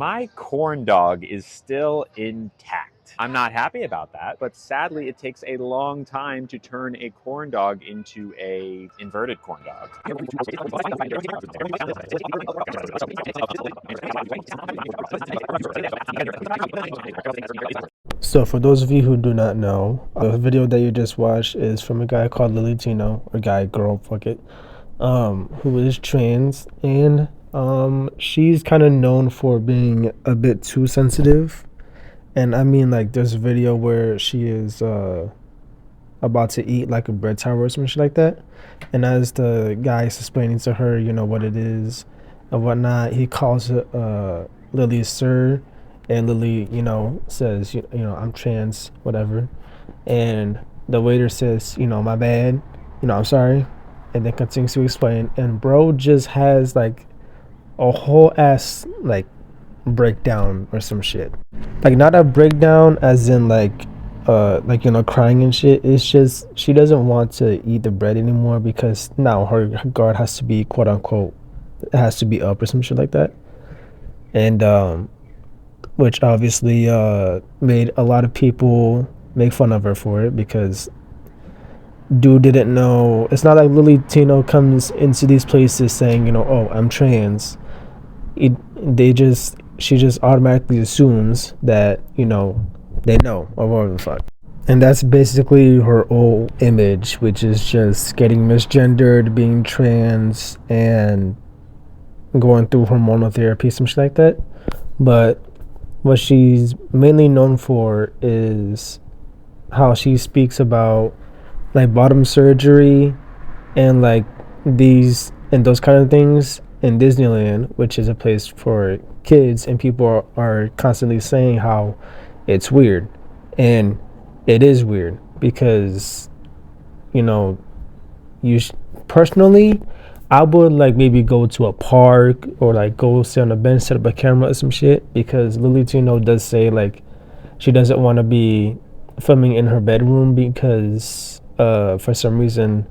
My corn dog is still intact. I'm not happy about that, but sadly it takes a long time to turn a corn dog into a inverted corn dog. So for those of you who do not know, the video that you just watched is from a guy called Tino, or guy, girl, fuck it, who is trans, and she's kind of known for being a bit too sensitive. And I mean, like, there's a video where she is about to eat like a bread tower or some shit like that, and as the guy is explaining to her, what it is and whatnot, he calls it Lily sir, and Lily, says, I'm trans, whatever, and the waiter says, my bad, I'm sorry, and then continues to explain, and bro just has like a whole ass like breakdown or some shit. Like, not a breakdown as in like crying and shit. It's just she doesn't want to eat the bread anymore because now her guard has to be, quote unquote, it has to be up or some shit like that. And which obviously made a lot of people make fun of her for it, because dude didn't know. It's not like Tino comes into these places saying, oh, I'm trans. She just automatically assumes that, they know, or whatever the fuck. And that's basically her whole image, which is just getting misgendered, being trans, and going through hormonal therapy, some shit like that. But what she's mainly known for is how she speaks about like bottom surgery and like these and those kind of things in Disneyland, which is a place for kids, and people are constantly saying how it's weird. And it is weird because, you know, personally, I would like maybe go to a park or like go sit on a bench, set up a camera or some shit, because Lily Tino does say like she doesn't want to be filming in her bedroom because for some reason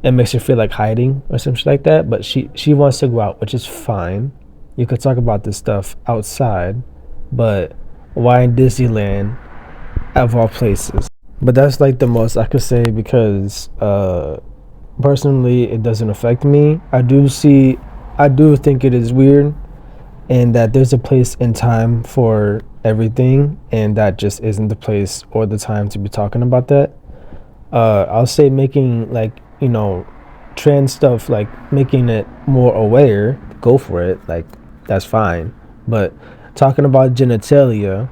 it makes her feel like hiding or something like that. But she wants to go out, which is fine. You could talk about this stuff outside, but why in Disneyland of all places? But that's like the most I could say, because personally it doesn't affect me. I do think it is weird, and that there's a place and time for everything, and that just isn't the place or the time to be talking about that. I'll say making like, trans stuff, like making it more aware, go for it, like that's fine. But talking about genitalia,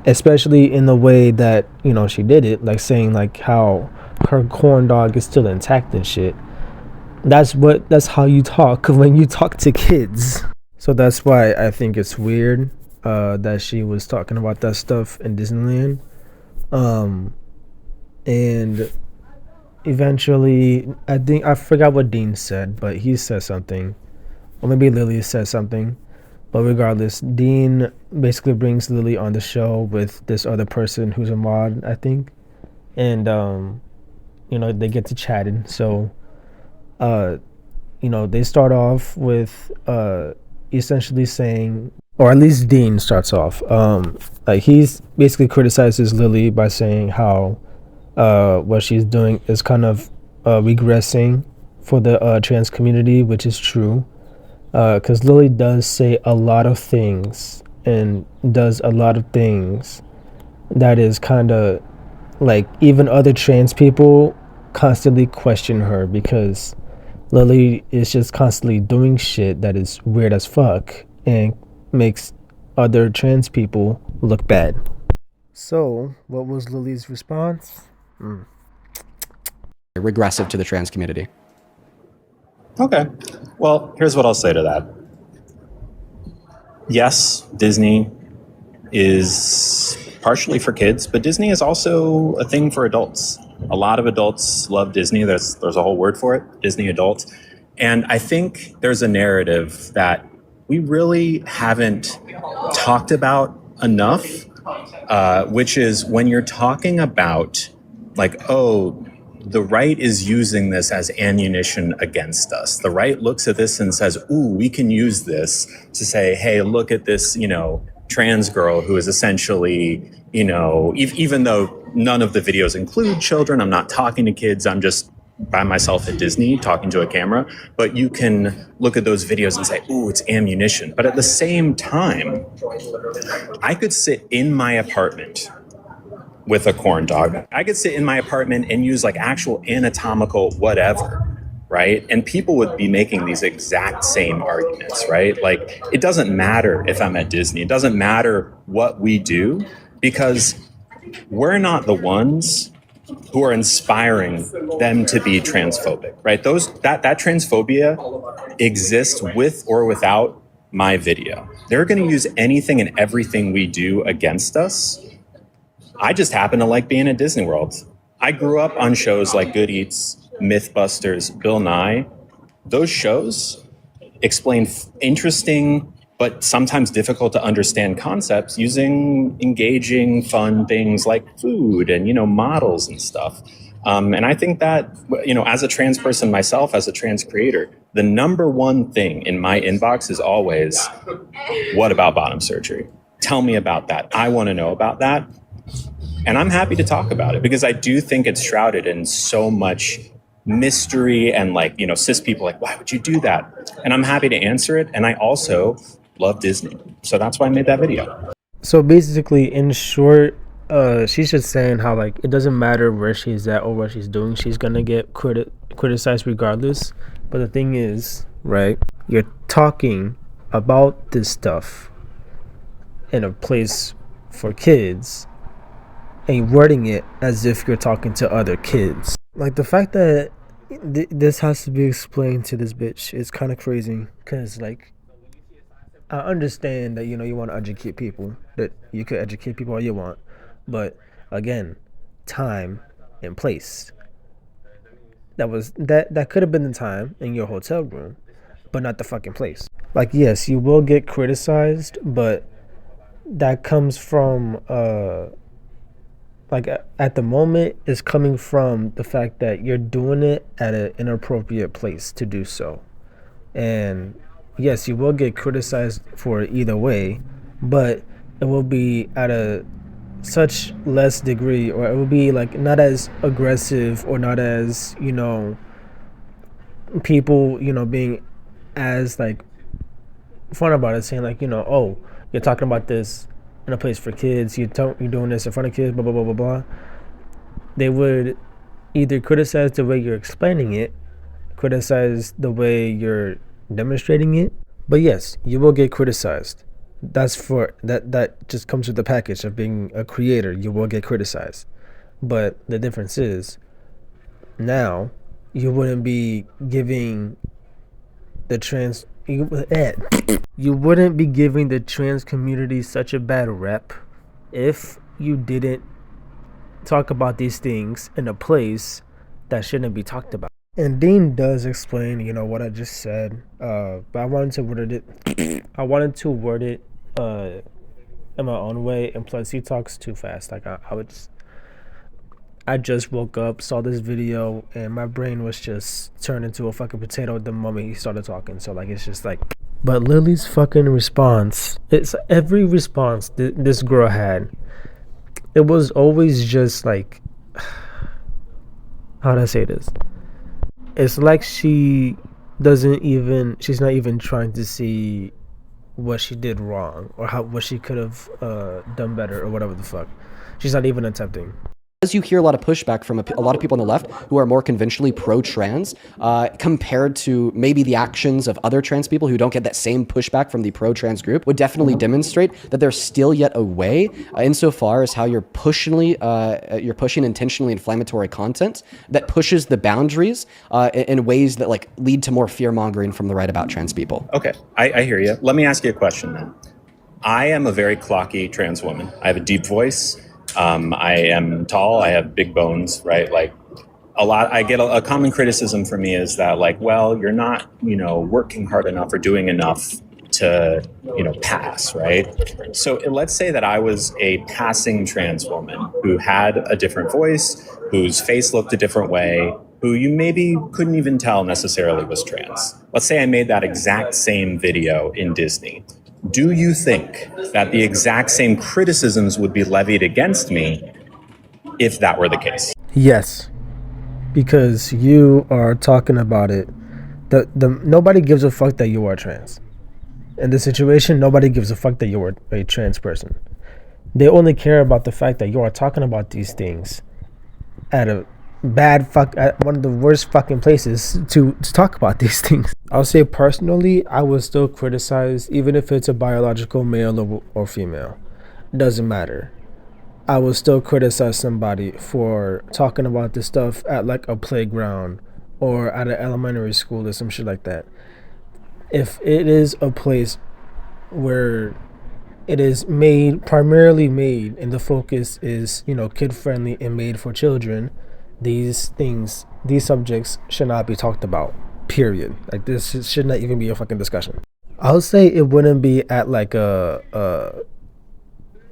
especially in the way that, she did it, like saying like how her corn dog is still intact and shit, that's how you talk when you talk to kids. So that's why I think it's weird that she was talking about that stuff in Disneyland. And eventually, I think I forgot what Dean said, but he said something, or maybe Lily said something. But regardless, Dean basically brings Lily on the show with this other person who's a mod, I think, and they get to chatting. So, they start off with essentially saying, or at least Dean starts off, like he's basically criticizes Lily by saying how what she's doing is kind of regressing for the trans community, which is true, because Lily does say a lot of things and does a lot of things that is kind of like, even other trans people constantly question her, because Lily is just constantly doing shit that is weird as fuck and makes other trans people look bad. So, what was Lily's response? Regressive to the trans community. Okay. Well, here's what I'll say to that. Yes, Disney is partially for kids, but Disney is also a thing for adults. A lot of adults love Disney. There's a whole word for it, Disney adult. And I think there's a narrative that we really haven't talked about enough, which is when you're talking about like, oh, the right is using this as ammunition against us. The right looks at this and says, ooh, we can use this to say, hey, look at this, trans girl who is essentially, even though none of the videos include children, I'm not talking to kids, I'm just by myself at Disney talking to a camera, but you can look at those videos and say, ooh, it's ammunition. But at the same time, I could sit in my apartment with a corn dog. I could sit in my apartment and use like actual anatomical whatever, right? And people would be making these exact same arguments, right? Like, it doesn't matter if I'm at Disney. It doesn't matter what we do, because we're not the ones who are inspiring them to be transphobic, right? That transphobia exists with or without my video. They're going to use anything and everything we do against us. I just happen to like being at Disney World. I grew up on shows like Good Eats, Mythbusters, Bill Nye. Those shows explain interesting but sometimes difficult to understand concepts using engaging, fun things like food and, models and stuff. And I think that, as a trans person myself, as a trans creator, the number one thing in my inbox is always, what about bottom surgery? Tell me about that. I want to know about that. And I'm happy to talk about it because I do think it's shrouded in so much mystery and cis people why would you do that? And I'm happy to answer it. And I also love Disney. So that's why I made that video. So basically, in short, she's just saying how it doesn't matter where she's at or what she's doing, she's gonna get criticized regardless. But the thing is, right, you're talking about this stuff in a place for kids and wording it as if you're talking to other kids. The fact that this has to be explained to this bitch is kind of crazy, because I understand that you want to educate people, that you could educate people all you want, but again, time and place. That could have been the time in your hotel room, but not the fucking place. Yes, you will get criticized, but that comes from at the moment is coming from the fact that you're doing it at an inappropriate place to do so. And yes, you will get criticized for it either way, but it will be at a such less degree, or it will be not as aggressive, or not as people being as fun about it, saying oh, you're talking about this in a place for kids, you're doing this in front of kids, blah blah blah blah blah. They would either criticize the way you're explaining it, criticize the way you're demonstrating it. But yes, you will get criticized. That just comes with the package of being a creator. You will get criticized. But the difference is, now you wouldn't be giving the trans community such a bad rep if you didn't talk about these things in a place that shouldn't be talked about. And Dean does explain, what I just said, but I wanted to word it in my own way, and plus he talks too fast. I just woke up, saw this video, and my brain was just turned into a fucking potato the moment he started talking. So it's just but Lily's fucking response, it's every response this girl had, it was always just how'd I say this? It's she's not even trying to see what she did wrong or what she could have done better or whatever the fuck. She's not even attempting. As you hear a lot of pushback from a lot of people on the left who are more conventionally pro-trans, compared to maybe the actions of other trans people who don't get that same pushback from the pro-trans group, would definitely demonstrate that there's still yet a way, insofar as how you're pushing intentionally inflammatory content that pushes the boundaries in ways that lead to more fear-mongering from the right about trans people. Okay, I hear you. Let me ask you a question then. I am a very clocky trans woman. I have a deep voice. I am tall. I have big bones, right? I get a common criticism for me is that well, you're not, working hard enough or doing enough to, pass, right? So let's say that I was a passing trans woman who had a different voice, whose face looked a different way, who you maybe couldn't even tell necessarily was trans. Let's say I made that exact same video in Disney. Do you think that the exact same criticisms would be levied against me if that were the case? Yes, because you are talking about it. Nobody gives a fuck that you are trans. In this situation, nobody gives a fuck that you are a trans person. They only care about the fact that you are talking about these things at at one of the worst fucking places to talk about these things. I'll say personally, I would still criticize, even if it's a biological male or female. Doesn't matter. I will still criticize somebody for talking about this stuff at like a playground or at an elementary school or some shit like that. If it is a place where it is primarily made and the focus is, kid friendly and made for children, these subjects should not be talked about, period. Like, this should not even be a fucking discussion. I'll say it wouldn't be at like a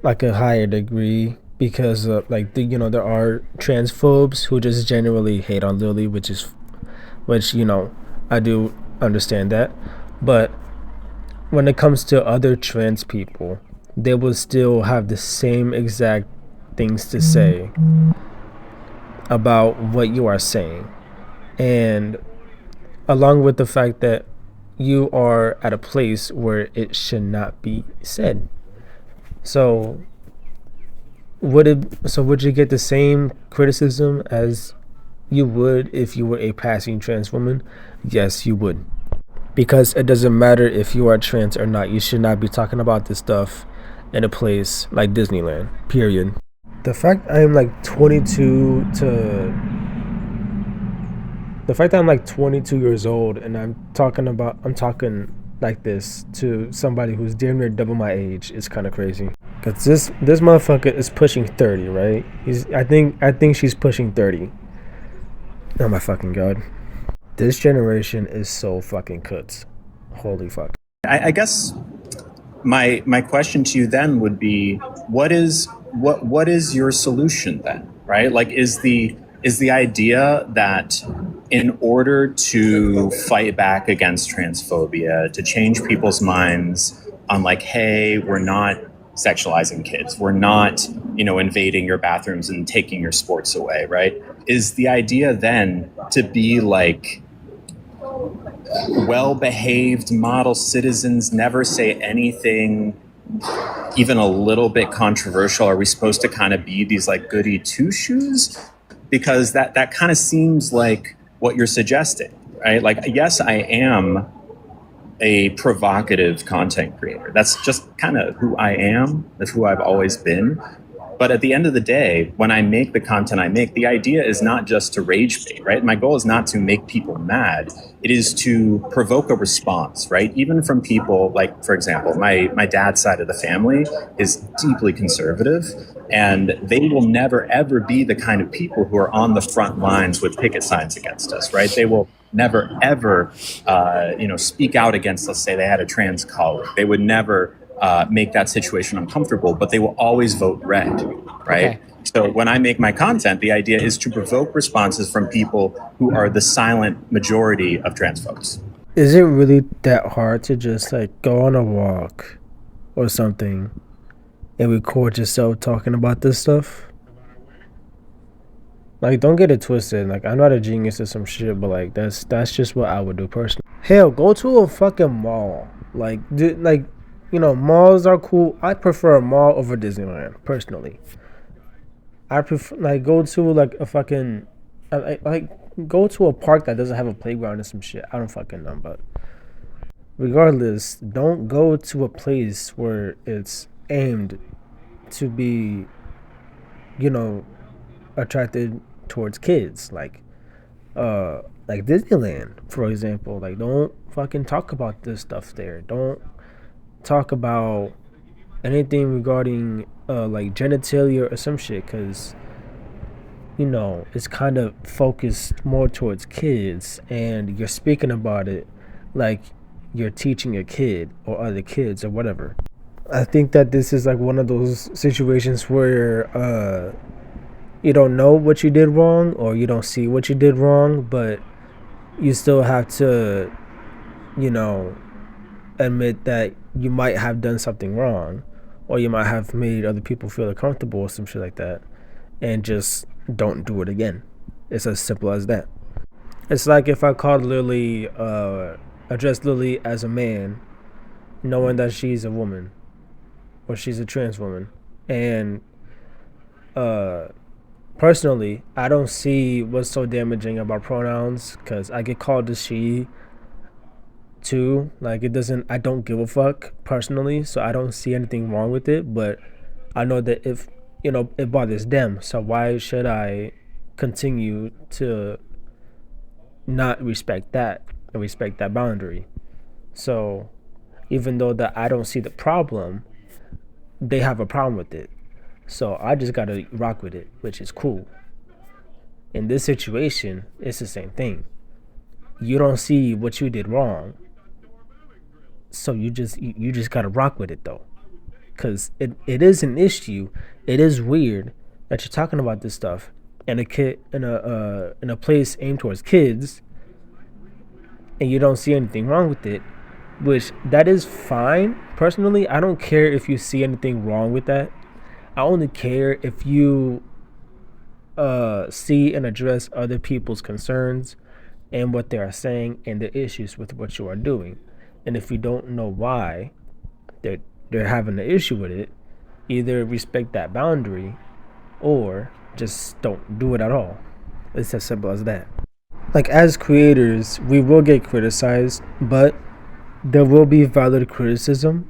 higher degree, because there are transphobes who just generally hate on Lily, which I do understand that. But when it comes to other trans people, they will still have the same exact things to say about what you are saying. And along with the fact that you are at a place where it should not be said. So would you get the same criticism as you would if you were a passing trans woman? Yes, you would. Because it doesn't matter if you are trans or not. You should not be talking about this stuff in a place like Disneyland, period. The fact I'm like 22 years old and I'm talking like this to somebody who's damn near double my age is kind of crazy. Cause this motherfucker is pushing 30, right? I think she's pushing 30. Oh my fucking god. This generation is so fucking cuts. Holy fuck. I guess my question to you then would be, what is your solution then, right? Like, is the idea that in order to fight back against transphobia, to change people's minds on like, hey, we're not sexualizing kids, we're not, invading your bathrooms and taking your sports away, right? Is the idea then to be like well-behaved model citizens, never say anything even a little bit controversial? Are we supposed to kind of be these like goody two-shoes? Because that kind of seems like what you're suggesting, right? Like, yes, I am a provocative content creator. That's just kind of who I am. That's who I've always been. But at the end of the day, when I make the content I make, the idea is not just to rage bait, right? My goal is not to make people mad. It is to provoke a response, right? Even from people like, for example, my dad's side of the family is deeply conservative, and they will never, ever be the kind of people who are on the front lines with picket signs against us, right? They will never, ever, speak out against, let's say they had a trans colleague. They would never make that situation uncomfortable, but they will always vote red, right? Okay. So when I make my content, the idea is to provoke responses from people who are the silent majority of trans folks. Is it really that hard to just like go on a walk or something and record yourself talking about this stuff? Like, don't get it twisted. Like, I'm not a genius or some shit, but like that's just what I would do personally. Hell, go to a fucking mall. Malls are cool. I prefer a mall over Disneyland, personally. I prefer, go to, a fucking, go to a park that doesn't have a playground or some shit. I don't fucking know, but regardless, don't go to a place where it's aimed to be, attracted towards kids. Like Disneyland, for example. Like, don't fucking talk about this stuff there. Don't talk about anything regarding genitalia or some shit, because it's kind of focused more towards kids, and you're speaking about it like you're teaching a kid or other kids or whatever. I think that this is like one of those situations where you don't know what you did wrong or you don't see what you did wrong, but you still have to, you know, admit that you might have done something wrong, or you might have made other people feel uncomfortable or some shit like that, and just don't do it again. It's as simple as that. It's like if I called Lily, addressed Lily as a man, knowing that she's a woman or she's a trans woman, and personally, I don't see what's so damaging about pronouns because I get called a she too. Like, it doesn't, I don't give a fuck personally, so I don't see anything wrong with it. But I know that if, it bothers them, so why should I continue to not respect that and respect that boundary? So even though that I don't see the problem, they have a problem with it. So I just gotta rock with it, which is cool. In this situation, it's the same thing. You don't see what you did wrong, so you just gotta rock with it though, because it is an issue. It is weird that you're talking about this stuff in a kid in a place aimed towards kids, and you don't see anything wrong with it, which that is fine. Personally, I don't care if you see anything wrong with that. I only care if you see and address other people's concerns and what they are saying and the issues with what you are doing. And if you don't know why they're having an issue with it, either respect that boundary or just don't do it at all. It's as simple as that. Like, as creators, we will get criticized, but there will be valid criticism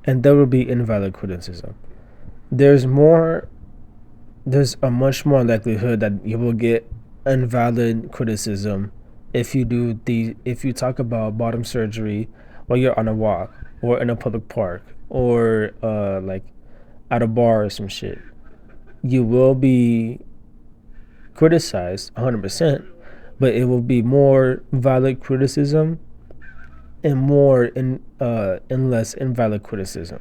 and there will be invalid criticism. There's a much more likelihood that you will get invalid criticism if you talk about bottom surgery while you're on a walk or in a public park or like at a bar or some shit. You will be criticized 100%, but it will be more valid criticism and more and less invalid criticism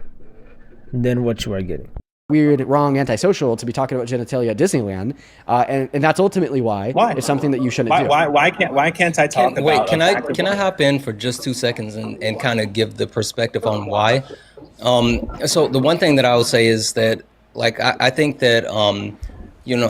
than what you are getting. Weird, wrong, antisocial to be talking about genitalia at Disneyland, and that's ultimately why it's something that you shouldn't do. Why can't I talk about? Wait, can I hop in for just 2 seconds and kind of give the perspective on why? So the one thing that I will say is that, like, I think that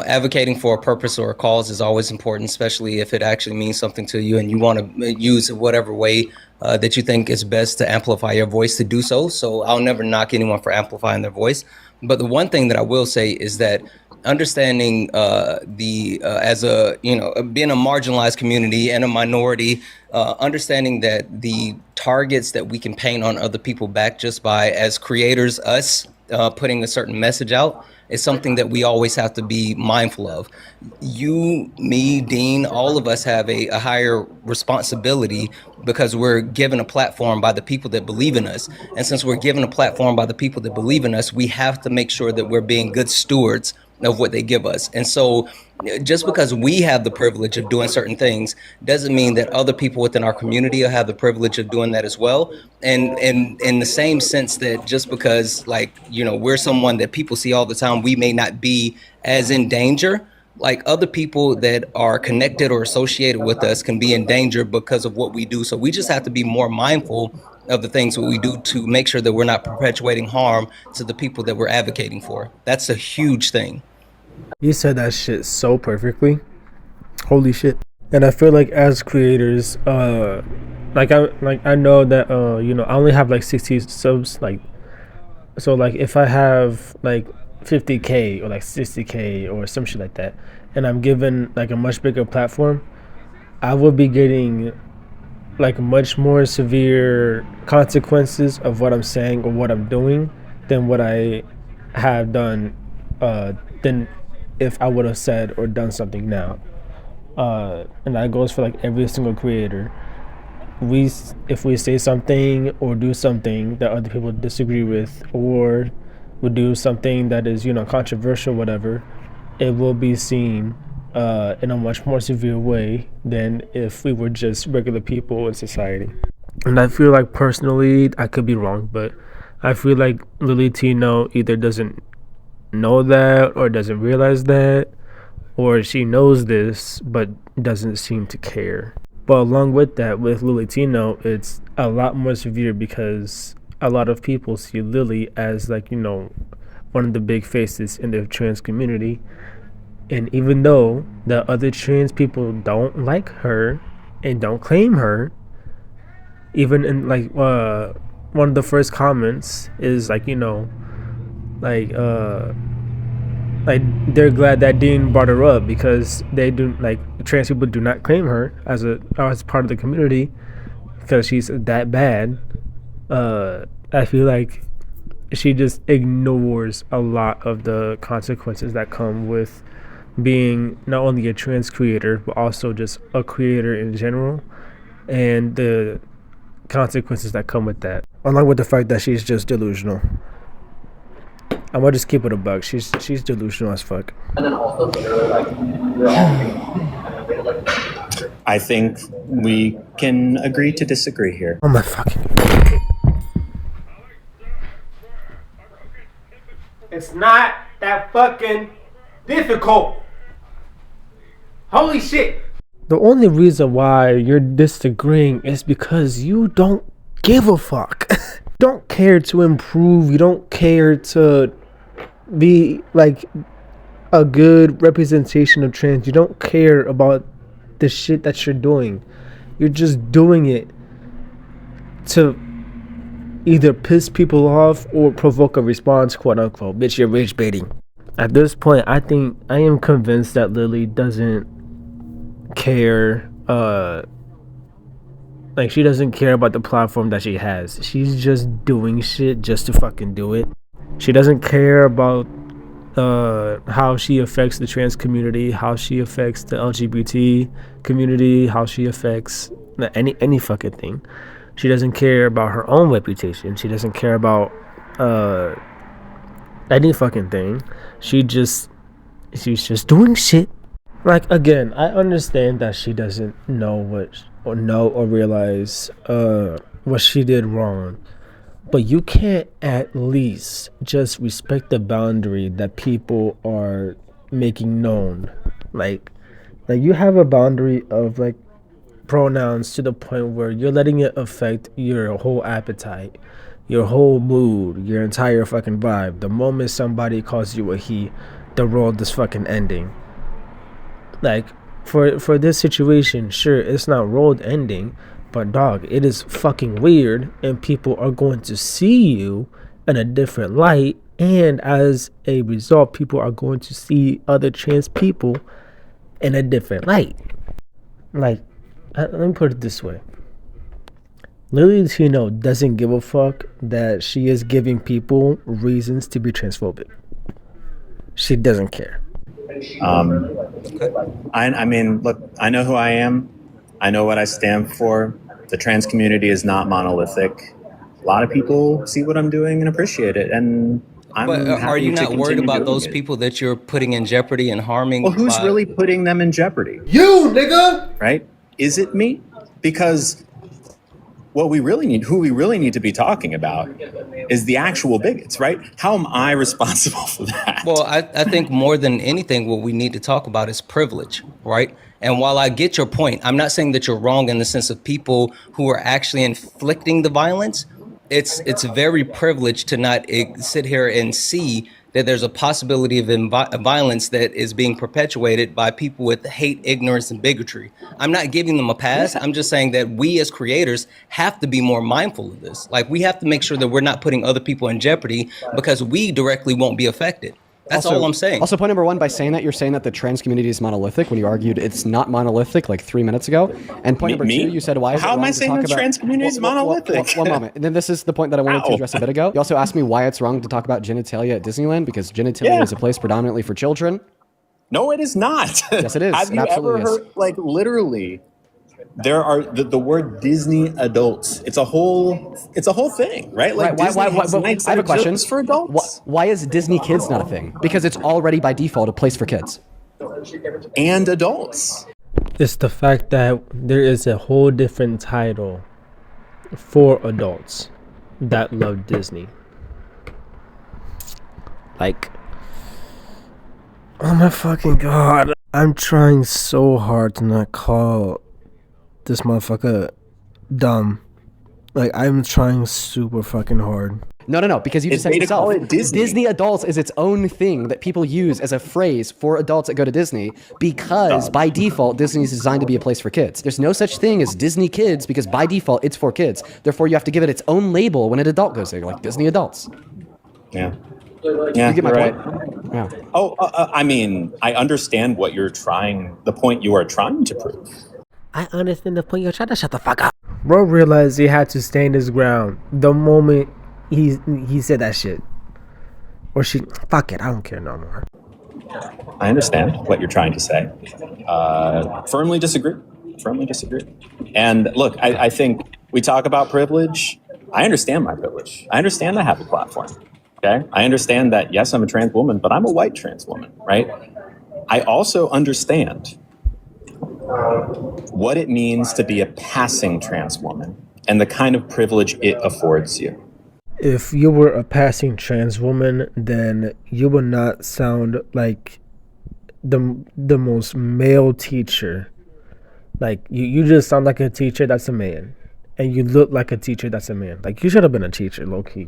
advocating for a purpose or a cause is always important, especially if it actually means something to you and you want to use whatever way that you think is best to amplify your voice to do so. So I'll never knock anyone for amplifying their voice. But the one thing that I will say is that understanding as a, being a marginalized community and a minority, understanding that the targets that we can paint on other people back just by, as creators, us putting a certain message out, is something that we always have to be mindful of. You, me, Dean, all of us have a higher responsibility because we're given a platform by the people that believe in us. And since we're given a platform by the people that believe in us, we have to make sure that we're being good stewards of what they give us. And so just because we have the privilege of doing certain things doesn't mean that other people within our community will have the privilege of doing that as well. And in the same sense that just because, like, we're someone that people see all the time, we may not be as in danger. Like, other people that are connected or associated with us can be in danger because of what we do. So we just have to be more mindful of the things that we do to make sure that we're not perpetuating harm to the people that we're advocating for. That's a huge thing. You said that shit so perfectly. Holy shit. And I feel like as creators, I know that I only have like 60 subs, so if I have like 50k or like 60k or some shit like that, and I'm given like a much bigger platform, I will be getting like much more severe consequences of what I'm saying or what I'm doing than what I have done than if I would have said or done something now. And that goes for like every single creator. If we say something or do something that other people disagree with, or we do something that is controversial, whatever, it will be seen in a much more severe way than if we were just regular people in society. And I feel like, personally, I could be wrong, but I feel like Lily Tino either doesn't know that or doesn't realize that, or she knows this but doesn't seem to care. But along with that, with Lily Tino, it's a lot more severe because a lot of people see Lily as like, you know, one of the big faces in the trans community. And even though the other trans people don't like her and don't claim her, even in like one of the first comments is like, you know, like they're glad that Dean brought her up because they do, like, trans people do not claim her as part of the community because she's that bad. I feel like she just ignores a lot of the consequences that come with being not only a trans creator but also just a creator in general, and the consequences that come with that, along with the fact that she's just delusional. I'm gonna just keep it a buck. She's delusional as fuck. I think we can agree to disagree here. Oh my fucking. It's not that fucking difficult. Holy shit. The only reason why you're disagreeing is because you don't give a fuck. Don't care to improve. You don't care to be like a good representation of trans. You don't care about the shit that you're doing. You're just doing it to either piss people off or provoke a response, quote unquote. Bitch, you're rage baiting. At this point, I am convinced that Lily doesn't care. Like, she doesn't care about the platform that she has. She's just doing shit just to fucking do it. She doesn't care about how she affects the trans community, how she affects the LGBT community, how she affects any fucking thing. She doesn't care about her own reputation. She doesn't care about any fucking thing. She's just doing shit. Like, again, I understand that she doesn't know or realize what she did wrong. But you can't at least just respect the boundary that people are making known. Like you have a boundary of like pronouns to the point where you're letting it affect your whole appetite, your whole mood, your entire fucking vibe. The moment somebody calls you a he, the world is fucking ending. Like, for this situation, sure, it's not world ending, but dog, it is fucking weird, and people are going to see you in a different light, and as a result, people are going to see other trans people in a different light. Like, let me put it this way. Lily Tino doesn't give a fuck that she is giving people reasons to be transphobic. She doesn't care. I mean, look, I know who I am. I know what I stand for. The trans community is not monolithic. A lot of people see what I'm doing and appreciate it, and But are you not worried about those people that you're putting in jeopardy and harming? Well, who's really putting them in jeopardy? You, nigga! Right? Is it me? Because who we really need to be talking about is the actual bigots, right? How am I responsible for that? Well, I think more than anything, what we need to talk about is privilege, right? And while I get your point, I'm not saying that you're wrong in the sense of people who are actually inflicting the violence. It's very privileged to not sit here and see that there's a possibility of violence that is being perpetuated by people with hate, ignorance, and bigotry. I'm not giving them a pass. I'm just saying that we as creators have to be more mindful of this. Like, we have to make sure that we're not putting other people in jeopardy because we directly won't be affected. That's all I'm saying. Also, point number one, by saying that, you're saying that the trans community is monolithic when you argued it's not monolithic like 3 minutes ago. And point number two, you said, why is it wrong to talk about... How am I saying the trans community is monolithic? One moment. And then this is the point that I wanted to address a bit ago. You also asked me why it's wrong to talk about genitalia at Disneyland, because genitalia is a place predominantly for children. No, it is not. Yes, it is. Have you ever heard, like, literally... There are the word Disney adults. It's a whole thing, right? Like, why, I have a question. For adults. Why is Disney Kids not a thing? Because it's already by default a place for kids and adults. It's the fact that there is a whole different title for adults that love Disney. Like, oh my fucking god. I'm trying so hard to not call this motherfucker dumb. Like, I'm trying super fucking hard. No, because you just said It's it made to call yourself. it Disney. Disney adults is its own thing that people use as a phrase for adults that go to Disney because by default, Disney is designed to be a place for kids. There's no such thing as Disney Kids because by default, it's for kids. Therefore, you have to give it its own label when an adult goes there, like Disney adults. Yeah. You Yeah, get my you're point? right. Yeah. Oh, I mean, I understand what the point you are trying to prove. I understand the point you're trying to shut the fuck up. Bro realized he had to stand his ground the moment he said that shit. Or she, fuck it, I don't care no more. I understand what you're trying to say. Firmly disagree. Firmly disagree. And look, I think we talk about privilege. I understand my privilege. I understand I have a platform. Okay? I understand that, yes, I'm a trans woman, but I'm a white trans woman, right? I also understand what it means to be a passing trans woman and the kind of privilege it affords you. If you were a passing trans woman, then you would not sound like the most male teacher. Like, you just sound like a teacher that's a man. And you look like a teacher that's a man. Like, you should have been a teacher, low key.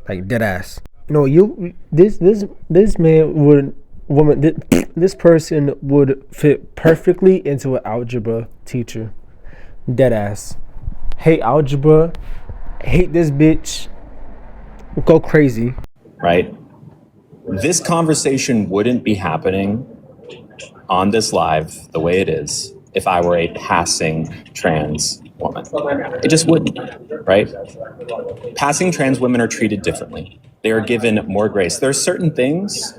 Like, dead ass. This man would, this person would fit perfectly into an algebra teacher. Dead ass. Hate algebra. Hate this bitch. Go crazy. Right? This conversation wouldn't be happening on this live the way it is if I were a passing trans woman. It just wouldn't, right? Passing trans women are treated differently. They are given more grace. There are certain things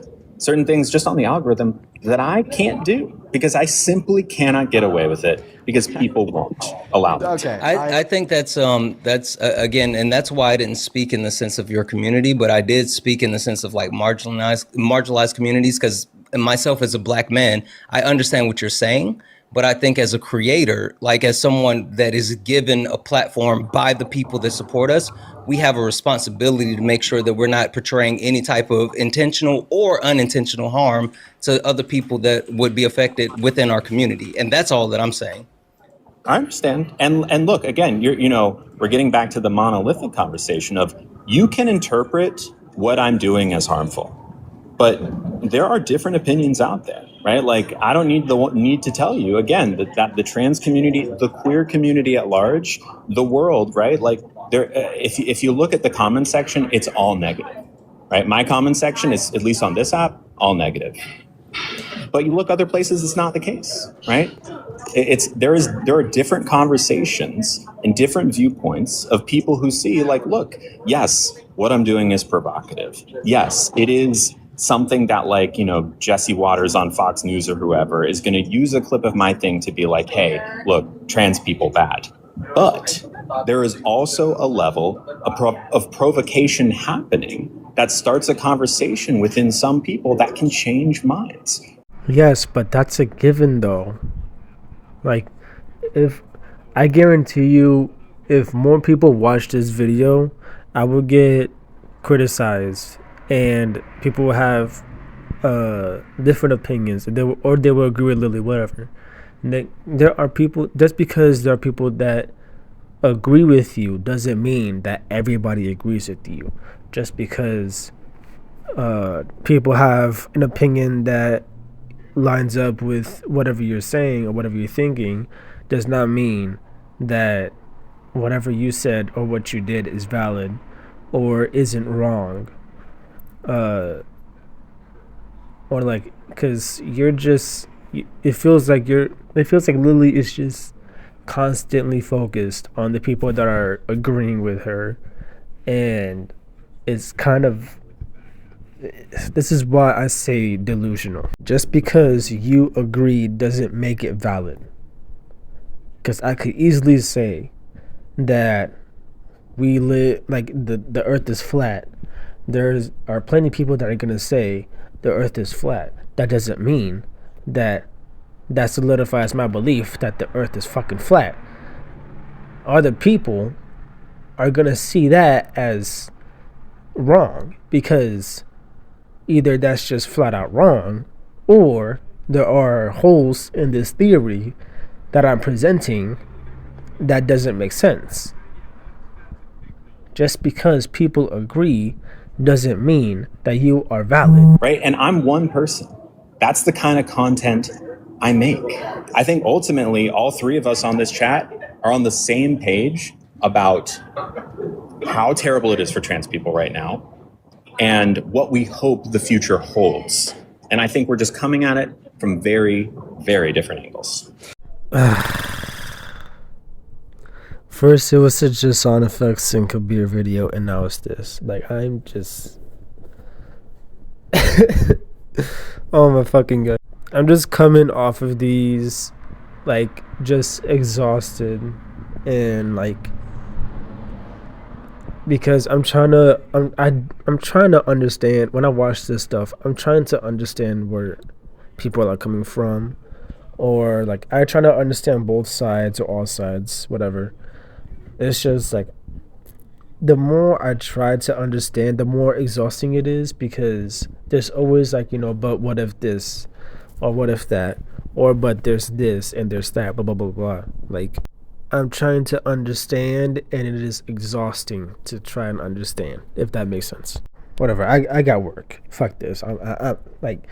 just on the algorithm that I can't do because I simply cannot get away with it because people won't allow me. Okay. I think that's again, and that's why I didn't speak in the sense of your community, but I did speak in the sense of like marginalized communities, because myself as a Black man, I understand what you're saying. But I think as a creator, like as someone that is given a platform by the people that support us, we have a responsibility to make sure that we're not portraying any type of intentional or unintentional harm to other people that would be affected within our community. And that's all that I'm saying. I understand. And look, again, we're getting back to the monolithic conversation of you can interpret what I'm doing as harmful, but there are different opinions out there, right? Like, I don't need to tell you again that the trans community, the queer community at large, the world, right? Like, if you look at the comment section, it's all negative, right? My comment section is, at least on this app, all negative. But you look other places, it's not the case, right? There are different conversations and different viewpoints of people who see, like, look, yes, what I'm doing is provocative. Yes, it is something that, like, Jesse Waters on Fox News or whoever is going to use a clip of my thing to be like, hey, look, trans people bad. But there is also a level of provocation happening that starts a conversation within some people that can change minds. Yes, but that's a given though. Like, if I guarantee you, if more people watch this video, I will get criticized and people will have different opinions, and they will agree with Lily, whatever. There are people, just because there are people that agree with you doesn't mean that everybody agrees with you. Just because people have an opinion that lines up with whatever you're saying or whatever you're thinking does not mean that whatever you said or what you did is valid or isn't wrong. Or like, because you're just, it feels like Lily is just constantly focused on the people that are agreeing with her, and it's kind of, this is why I say delusional. Just because you agree doesn't make it valid. Because I could easily say that we live, like, the earth is flat. There are plenty of people that are going to say the earth is flat. That doesn't mean that solidifies my belief that the earth is fucking flat. Other people are going to see that as wrong, because either that's just flat out wrong, or there are holes in this theory that I'm presenting that doesn't make sense. Just because people agree doesn't mean that you are valid. Right? And I'm one person. That's the kind of content I make. I think ultimately all three of us on this chat are on the same page about how terrible it is for trans people right now and what we hope the future holds. And I think we're just coming at it from very, very different angles. First it was such a sound effects and Kabir video, and now it's this. Like, I'm just oh my fucking god. I'm just coming off of these, like, just exhausted, and like, because I'm trying to understand. When I watch this stuff, I'm trying to understand where people are coming from, or like I try to understand both sides or all sides, whatever. It's just like, the more I try to understand, the more exhausting it is, because there's always like, but what if this, or what if that, or but there's this and there's that, blah blah blah blah. Like, I'm trying to understand, and it is exhausting to try and understand, if that makes sense. Whatever, I got work. Fuck this. I'm like,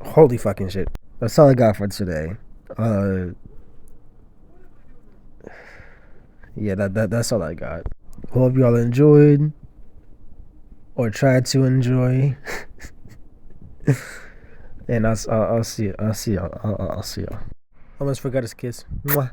holy fucking shit. That's all I got for today. Yeah, that's all I got. Hope y'all enjoyed, or tried to enjoy. And I'll see y'all. Almost forgot his kiss. Mwah.